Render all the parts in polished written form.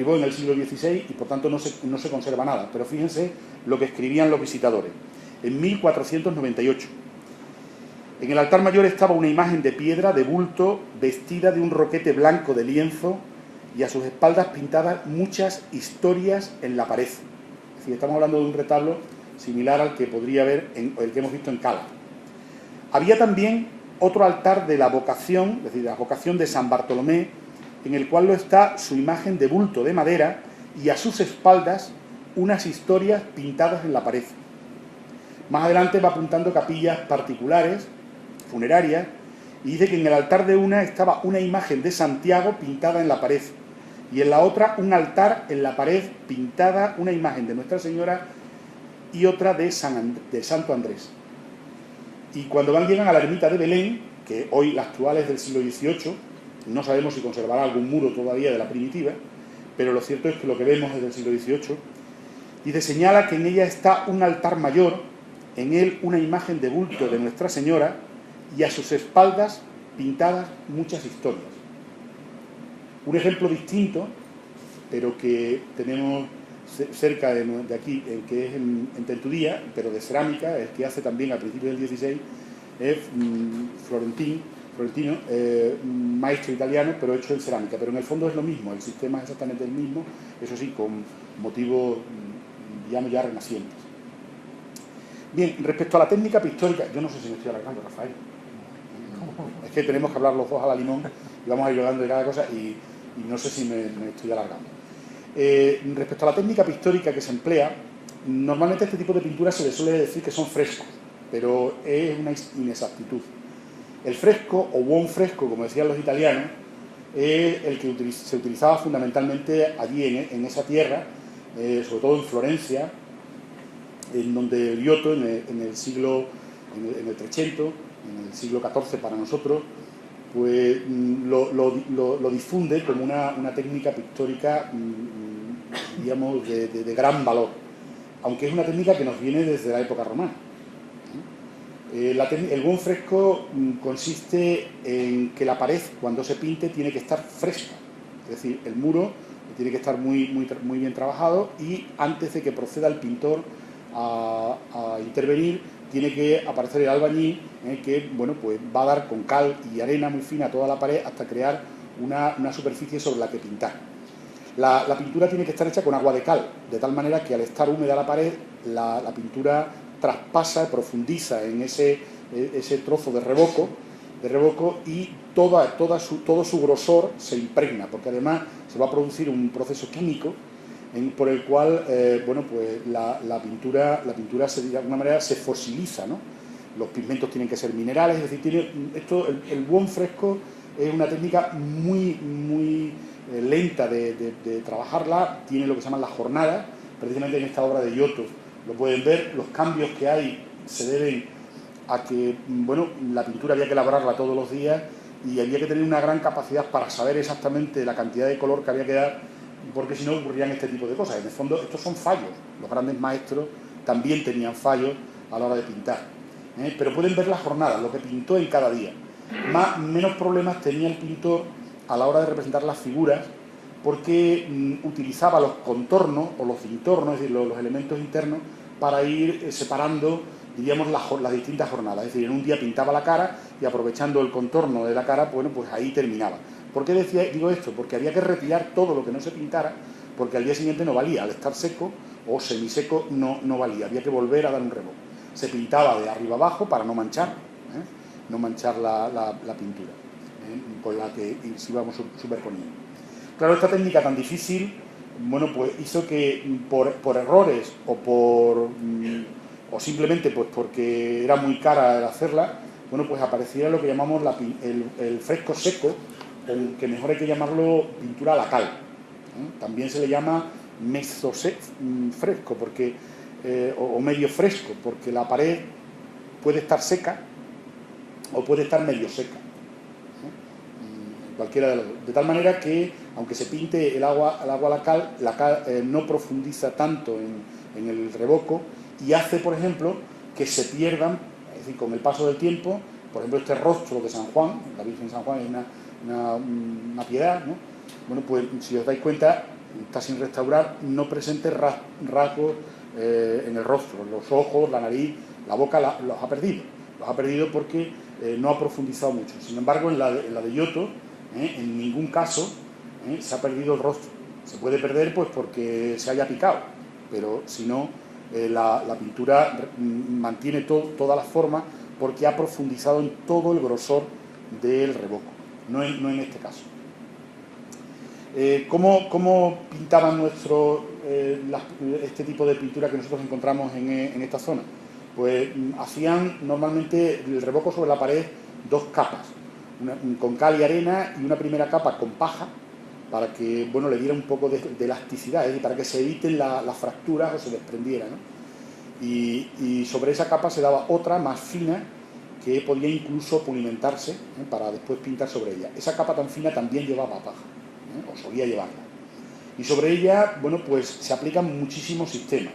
archivó en el siglo XVI y por tanto no se conserva nada. Pero fíjense lo que escribían los visitadores. En 1498. En el altar mayor estaba una imagen de piedra de bulto vestida de un roquete blanco de lienzo y a sus espaldas pintadas muchas historias en la pared. Es decir, estamos hablando de un retablo similar al que podría haber el que hemos visto en Cala. Había también otro altar de la vocación, es decir, la vocación de San Bartolomé, en el cual está su imagen de bulto de madera y a sus espaldas unas historias pintadas en la pared. Más adelante va apuntando capillas particulares, funerarias, y dice que en el altar de una estaba una imagen de Santiago pintada en la pared, y en la otra un altar en la pared pintada una imagen de Nuestra Señora y otra de Santo Andrés. Y cuando llegan a la ermita de Belén, que hoy la actual es del siglo XVIII, no sabemos si conservará algún muro todavía de la primitiva, pero lo cierto es que lo que vemos es del siglo XVIII, dice, señala que en ella está un altar mayor, en él una imagen de bulto de Nuestra Señora y a sus espaldas pintadas muchas historias. Un ejemplo distinto, pero que tenemos cerca de aquí, que es en Tentudía, pero de cerámica, el que hace también a principios del XVI, es Florentino, maestro italiano, pero hecho en cerámica. Pero en el fondo es lo mismo, el sistema es exactamente el mismo, eso sí, con motivos, digamos, ya renacientes. Bien, respecto a la técnica pictórica, yo no sé si me estoy alargando, Rafael. Es que tenemos que hablar los dos a la limón y vamos a ir hablando de cada cosa y no sé si me estoy alargando. Respecto a la técnica pictórica que se emplea, normalmente a este tipo de pinturas se le suele decir que son frescos, pero es una inexactitud. El fresco, o buon fresco, como decían los italianos, es el que se utilizaba fundamentalmente allí en esa tierra, sobre todo en Florencia, en donde Giotto en el siglo, en el 300, en el siglo XIV para nosotros, pues lo difunde como una técnica pictórica, digamos, de gran valor, aunque es una técnica que nos viene desde la época romana. El buen fresco consiste en que la pared, cuando se pinte, tiene que estar fresca, es decir, el muro tiene que estar muy bien trabajado y antes de que proceda el pintor a intervenir, tiene que aparecer el albañil, que bueno, pues va a dar con cal y arena muy fina a toda la pared hasta crear una superficie sobre la que pintar. La pintura tiene que estar hecha con agua de cal, de tal manera que al estar húmeda la pared, la pintura traspasa, profundiza en ese trozo de revoco y todo su grosor se impregna, porque además se va a producir un proceso químico por el cual bueno, pues la pintura de alguna manera se fosiliza, ¿no? Los pigmentos tienen que ser minerales, es decir, el buen fresco es una técnica muy lenta de trabajarla, tiene lo que se llaman las jornadas, precisamente en esta obra de Giotto lo pueden ver, los cambios que hay se deben a que, bueno, la pintura había que elaborarla todos los días y había que tener una gran capacidad para saber exactamente la cantidad de color que había que dar, porque si no ocurrían este tipo de cosas. En el fondo estos son fallos, los grandes maestros también tenían fallos a la hora de pintar, pero pueden ver las jornadas, lo que pintó en cada día. Menos problemas tenía el pintor a la hora de representar las figuras, porque utilizaba los contornos o los intornos, es decir, los elementos internos, para ir separando, diríamos, las distintas jornadas. Es decir, en un día pintaba la cara y aprovechando el contorno de la cara, bueno, pues ahí terminaba. ¿Por qué digo esto? Porque había que retirar todo lo que no se pintara, porque al día siguiente no valía. Al estar seco o semiseco no valía, había que volver a dar un revoco. Se pintaba de arriba abajo para no manchar, la pintura, con la que se íbamos superponiendo. Claro, esta técnica tan difícil, bueno, pues hizo que por errores o simplemente pues porque era muy cara el hacerla, bueno, pues apareciera lo que llamamos el fresco seco, que mejor hay que llamarlo pintura a la cal. También se le llama mezzo fresco, porque, o medio fresco, porque la pared puede estar seca o puede estar medio seca. Cualquiera de los dos. De tal manera que, aunque se pinte el agua a la cal no profundiza tanto en el revoco y hace, por ejemplo, que se pierdan, es decir, con el paso del tiempo, por ejemplo, este rostro de San Juan, la Virgen de San Juan es una piedad, ¿no? Bueno, pues si os dais cuenta, está sin restaurar, no presente rasgos en el rostro, los ojos, la nariz, la boca, los ha perdido. Los ha perdido porque no ha profundizado mucho. Sin embargo, en la de Giotto, en ningún caso se ha perdido el rostro. Se puede perder pues porque se haya picado, pero si no, la pintura mantiene todas las formas porque ha profundizado en todo el grosor del revoco, no en este caso. ¿Cómo pintaban este tipo de pintura que nosotros encontramos en esta zona? Pues hacían normalmente el revoco sobre la pared dos capas, con cal y arena y una primera capa con paja, para que bueno, le diera un poco de elasticidad, es decir, para que se eviten las fracturas o se desprendieran, ¿no? Y sobre esa capa se daba otra más fina que podía incluso pulimentarse para después pintar sobre ella. Esa capa tan fina también llevaba paja, o solía llevarla. Y sobre ella, bueno, pues se aplican muchísimos sistemas.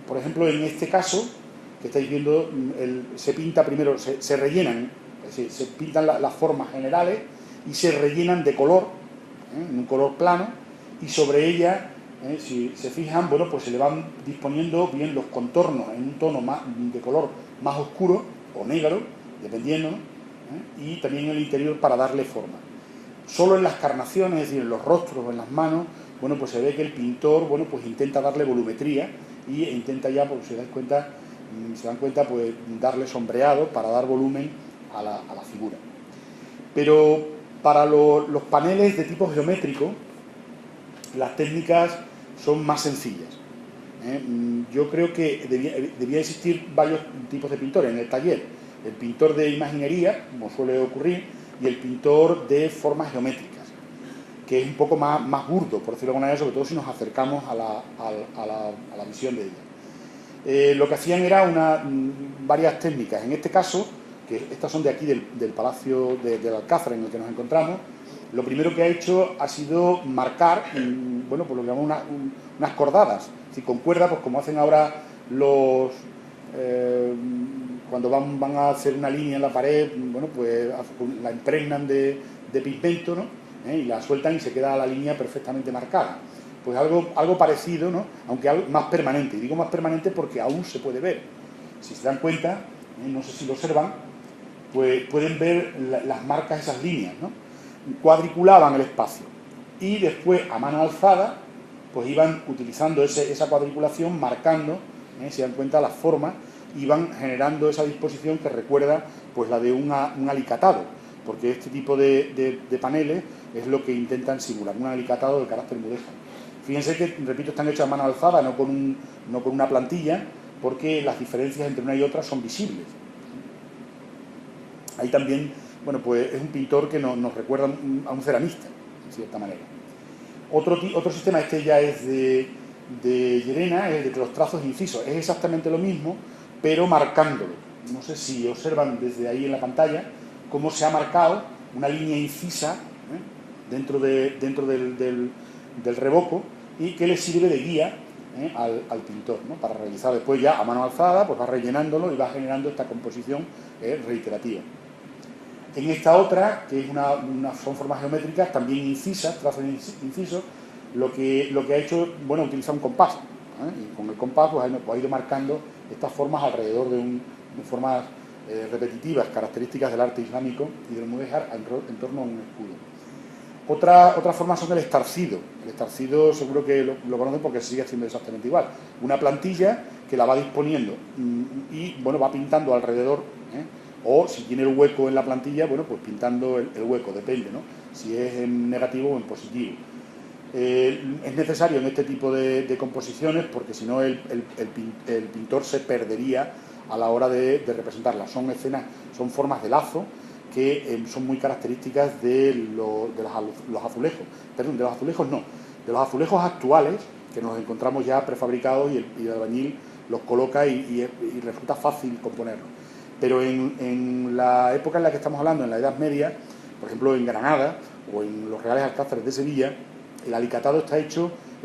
Por ejemplo, en este caso, que estáis viendo, se pinta primero, se rellenan, es decir, se pintan las formas generales y se rellenan de color, en un color plano, y sobre ella, si se fijan, bueno, pues se le van disponiendo bien los contornos en un tono de color más oscuro o negro, dependiendo, y también en el interior para darle forma. Solo en las carnaciones, es decir, en los rostros o en las manos, bueno, pues se ve que el pintor, bueno, pues intenta darle volumetría y intenta ya, pues se dan cuenta, pues darle sombreado para dar volumen a la figura. Pero para los paneles de tipo geométrico, las técnicas son más sencillas. Yo creo que debía existir varios tipos de pintores en el taller. El pintor de imaginería, como suele ocurrir, y el pintor de formas geométricas, que es un poco más burdo, por decirlo de alguna manera, sobre todo si nos acercamos a la visión de ella. Lo que hacían era varias técnicas. En este caso, que estas son de aquí del Palacio del Alcázar en el que nos encontramos, lo primero que ha hecho ha sido marcar, bueno, pues lo que llamamos unas cordadas, si con cuerda, pues como hacen ahora cuando van a hacer una línea en la pared, bueno, pues la impregnan de pigmento, ¿no? Y la sueltan y se queda la línea perfectamente marcada. Pues algo parecido, ¿no? Aunque algo más permanente. Y digo más permanente porque aún se puede ver. Si se dan cuenta, no sé si lo observan, pues pueden ver las marcas, esas líneas, ¿no? Cuadriculaban el espacio. Y después, a mano alzada, pues iban utilizando esa cuadriculación, marcando, si dan cuenta, las formas, iban generando esa disposición que recuerda pues la de un alicatado, porque este tipo de paneles es lo que intentan simular, un alicatado de carácter mudéjano. Fíjense que, repito, están hechos a mano alzada, no con una plantilla, porque las diferencias entre una y otra son visibles. Ahí también, bueno, pues es un pintor que nos recuerda a un ceramista, de cierta manera. Otro sistema, este ya es de Llerena, es de los trazos incisos, es exactamente lo mismo, pero marcándolo. No sé si observan desde ahí en la pantalla cómo se ha marcado una línea incisa dentro del revoco y que le sirve de guía al pintor, ¿no? Para realizar después ya a mano alzada, pues va rellenándolo y va generando esta composición reiterativa. En esta otra, que es son formas geométricas, también incisas, trazos incisos, lo que ha hecho, bueno, utiliza un compás, y con el compás pues ha ido marcando estas formas alrededor de formas repetitivas, características del arte islámico y del mudéjar en torno a un escudo. Otra forma son el estarcido. El estarcido seguro que lo conocen porque se sigue haciendo exactamente igual. Una plantilla que la va disponiendo y bueno, va pintando alrededor, o si tiene el hueco en la plantilla, bueno, pues pintando el hueco, depende, ¿no? Si es en negativo o en positivo. Es necesario en este tipo de composiciones porque si no el pintor se perdería a la hora de representarlas. Son formas de lazo que son muy características de los azulejos. Perdón, de los azulejos no, de los azulejos actuales que nos encontramos ya prefabricados y el albañil los coloca y resulta fácil componerlos. Pero en la época en la que estamos hablando, en la Edad Media, por ejemplo en Granada o en los Reales Alcázares de Sevilla, el alicatado es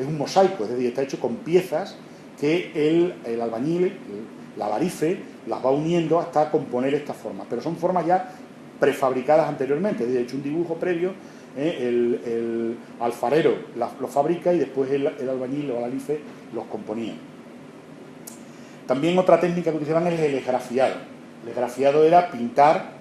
un mosaico, es decir, está hecho con piezas que el albañil, el alarife, las va uniendo hasta componer estas formas. Pero son formas ya prefabricadas anteriormente, es decir, hecho un dibujo previo el alfarero los fabrica y después el albañil o el alife los componía. También otra técnica que utilizaban es el esgrafiado. El esgrafiado era pintar